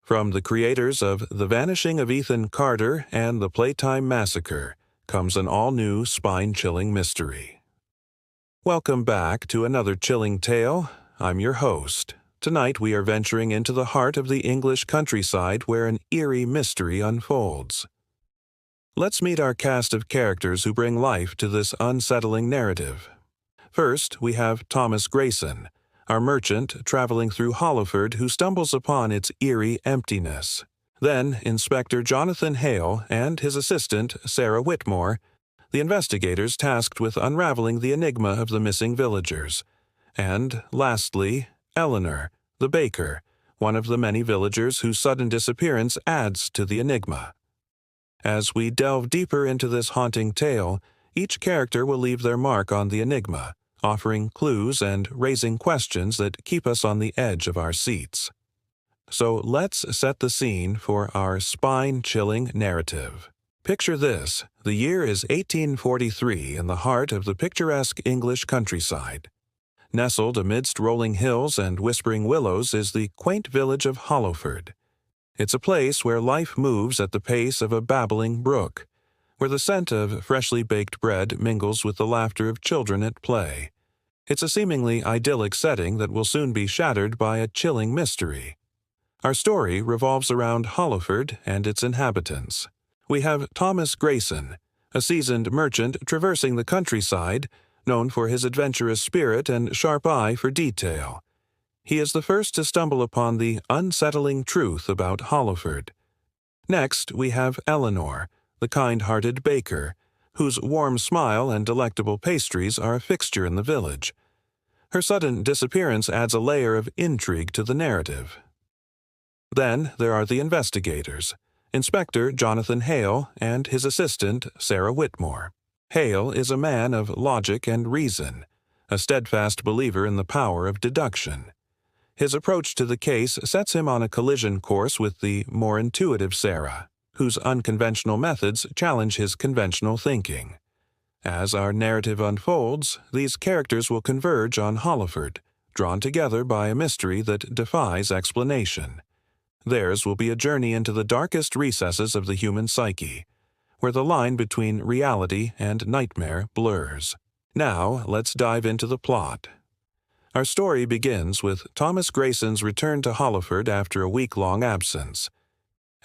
From the creators of The Vanishing of Ethan Carter and The Playtime Massacre comes an all-new spine-chilling mystery. Welcome back to another chilling tale. I'm your host. Tonight we are venturing into the heart of the English countryside where an eerie mystery unfolds. Let's meet our cast of characters who bring life to this unsettling narrative. First, we have Thomas Grayson, our merchant traveling through Hollowford who stumbles upon its eerie emptiness. Then, Inspector Jonathan Hale and his assistant, Sarah Whitmore, the investigators tasked with unraveling the enigma of the missing villagers. And, lastly, Eleanor, the baker, one of the many villagers whose sudden disappearance adds to the enigma. As we delve deeper into this haunting tale, each character will leave their mark on the enigma, offering clues and raising questions that keep us on the edge of our seats. So let's set the scene for our spine-chilling narrative. Picture this: the year is 1843 in the heart of the picturesque English countryside. Nestled amidst rolling hills and whispering willows is the quaint village of Hollowford. It's a place where life moves at the pace of a babbling brook, where the scent of freshly baked bread mingles with the laughter of children at play. It's a seemingly idyllic setting that will soon be shattered by a chilling mystery. Our story revolves around Hollowford and its inhabitants. We have Thomas Grayson, a seasoned merchant traversing the countryside, known for his adventurous spirit and sharp eye for detail. He is the first to stumble upon the unsettling truth about Hollowford. Next, we have Eleanor, the kind-hearted baker, whose warm smile and delectable pastries are a fixture in the village. Her sudden disappearance adds a layer of intrigue to the narrative. Then there are the investigators, Inspector Jonathan Hale and his assistant, Sarah Whitmore. Hale is a man of logic and reason, a steadfast believer in the power of deduction. His approach to the case sets him on a collision course with the more intuitive Sarah, whose unconventional methods challenge his conventional thinking. As our narrative unfolds, these characters will converge on Hollowford, drawn together by a mystery that defies explanation. Theirs will be a journey into the darkest recesses of the human psyche, where the line between reality and nightmare blurs. Now, let's dive into the plot. Our story begins with Thomas Grayson's return to Hollowford after a week-long absence.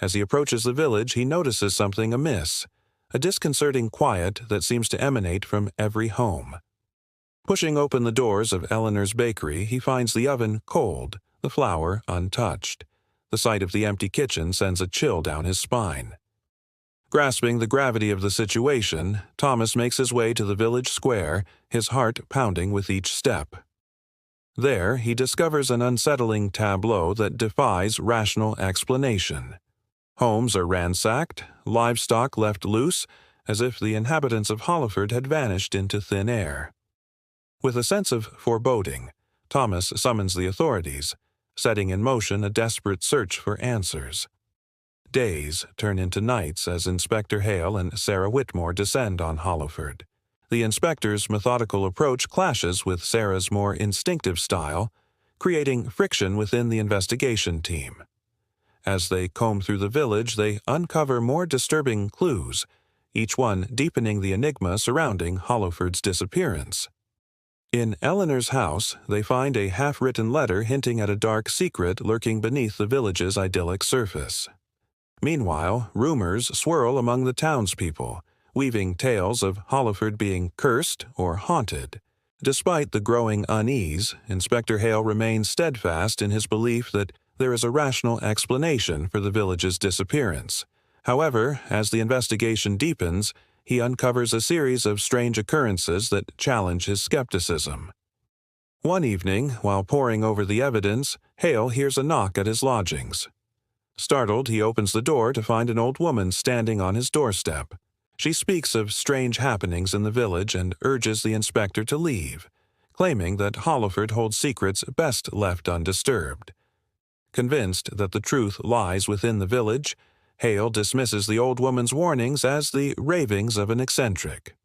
As he approaches the village, he notices something amiss, a disconcerting quiet that seems to emanate from every home. Pushing open the doors of Eleanor's bakery, he finds the oven cold, the flour untouched. The sight of the empty kitchen sends a chill down his spine. Grasping the gravity of the situation, Thomas makes his way to the village square, his heart pounding with each step. There, he discovers an unsettling tableau that defies rational explanation. Homes are ransacked, livestock left loose, as if the inhabitants of Hollowford had vanished into thin air. With a sense of foreboding, Thomas summons the authorities, setting in motion a desperate search for answers. Days turn into nights as Inspector Hale and Sarah Whitmore descend on Hollowford. The inspector's methodical approach clashes with Sarah's more instinctive style, creating friction within the investigation team. As they comb through the village, they uncover more disturbing clues, each one deepening the enigma surrounding Hollowford's disappearance. In Eleanor's house, they find a half-written letter hinting at a dark secret lurking beneath the village's idyllic surface. Meanwhile, rumors swirl among the townspeople, weaving tales of Hollowford being cursed or haunted. Despite the growing unease, Inspector Hale remains steadfast in his belief that there is a rational explanation for the village's disappearance. However, as the investigation deepens, he uncovers a series of strange occurrences that challenge his skepticism. One evening, while poring over the evidence, Hale hears a knock at his lodgings. Startled, he opens the door to find an old woman standing on his doorstep. She speaks of strange happenings in the village and urges the inspector to leave, claiming that Hollowford holds secrets best left undisturbed. Convinced that the truth lies within the village, Hale dismisses the old woman's warnings as the ravings of an eccentric.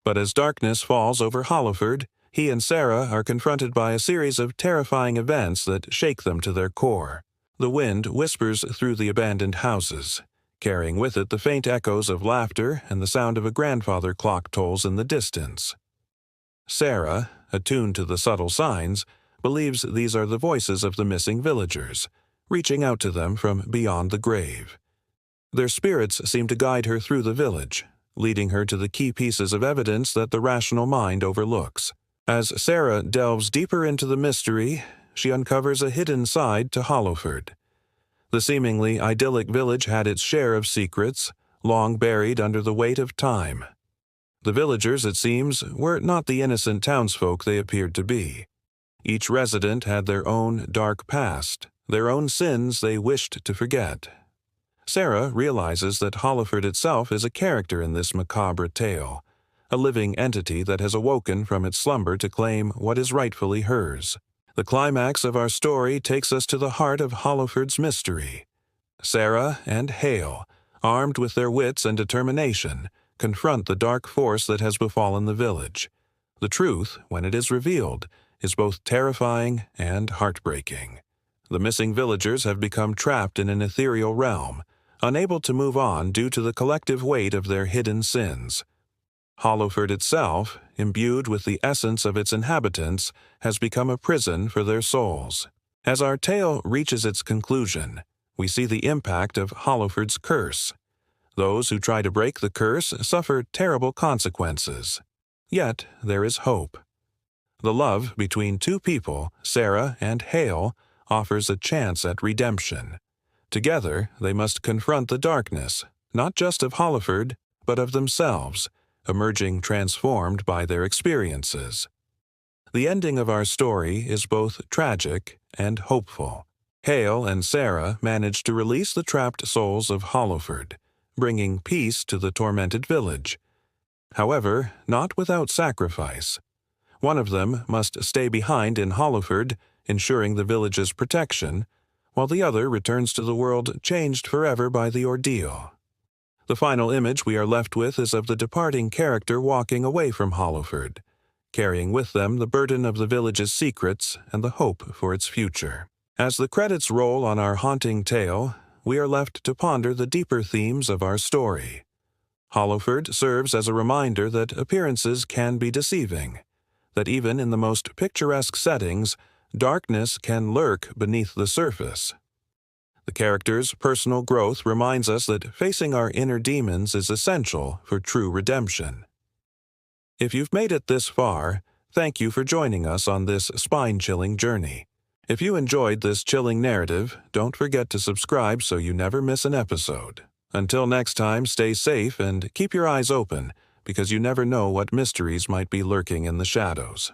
But as darkness falls over Hollowford, he and Sarah are confronted by a series of terrifying events that shake them to their core. The wind whispers through the abandoned houses, carrying with it the faint echoes of laughter and the sound of a grandfather clock tolls in the distance. Sarah, attuned to the subtle signs, believes these are the voices of the missing villagers, reaching out to them from beyond the grave. Their spirits seem to guide her through the village, leading her to the key pieces of evidence that the rational mind overlooks. As Sarah delves deeper into the mystery, she uncovers a hidden side to Hollowford. The seemingly idyllic village had its share of secrets, long buried under the weight of time. The villagers, it seems, were not the innocent townsfolk they appeared to be. Each resident had their own dark past, their own sins they wished to forget. Sarah realizes that Hollowford itself is a character in this macabre tale, a living entity that has awoken from its slumber to claim what is rightfully hers. The climax of our story takes us to the heart of Hollowford's mystery. Sarah and Hale, armed with their wits and determination, confront the dark force that has befallen the village. The truth, when it is revealed, is both terrifying and heartbreaking. The missing villagers have become trapped in an ethereal realm, unable to move on due to the collective weight of their hidden sins. Hollowford itself, imbued with the essence of its inhabitants, has become a prison for their souls. As our tale reaches its conclusion, we see the impact of Hollowford's curse. Those who try to break the curse suffer terrible consequences. Yet there is hope. The love between two people, Sarah and Hale, offers a chance at redemption. Together, they must confront the darkness, not just of Hollowford, but of themselves, emerging transformed by their experiences. The ending of our story is both tragic and hopeful. Hale and Sarah manage to release the trapped souls of Hollowford, bringing peace to the tormented village. However, not without sacrifice. One of them must stay behind in Hollowford, ensuring the village's protection, while the other returns to the world changed forever by the ordeal. The final image we are left with is of the departing character walking away from Hollowford, carrying with them the burden of the village's secrets and the hope for its future. As the credits roll on our haunting tale, we are left to ponder the deeper themes of our story. Hollowford serves as a reminder that appearances can be deceiving, that even in the most picturesque settings, darkness can lurk beneath the surface. The character's personal growth reminds us that facing our inner demons is essential for true redemption. If you've made it this far, thank you for joining us on this spine-chilling journey. If you enjoyed this chilling narrative, don't forget to subscribe so you never miss an episode. Until next time, stay safe and keep your eyes open, because you never know what mysteries might be lurking in the shadows.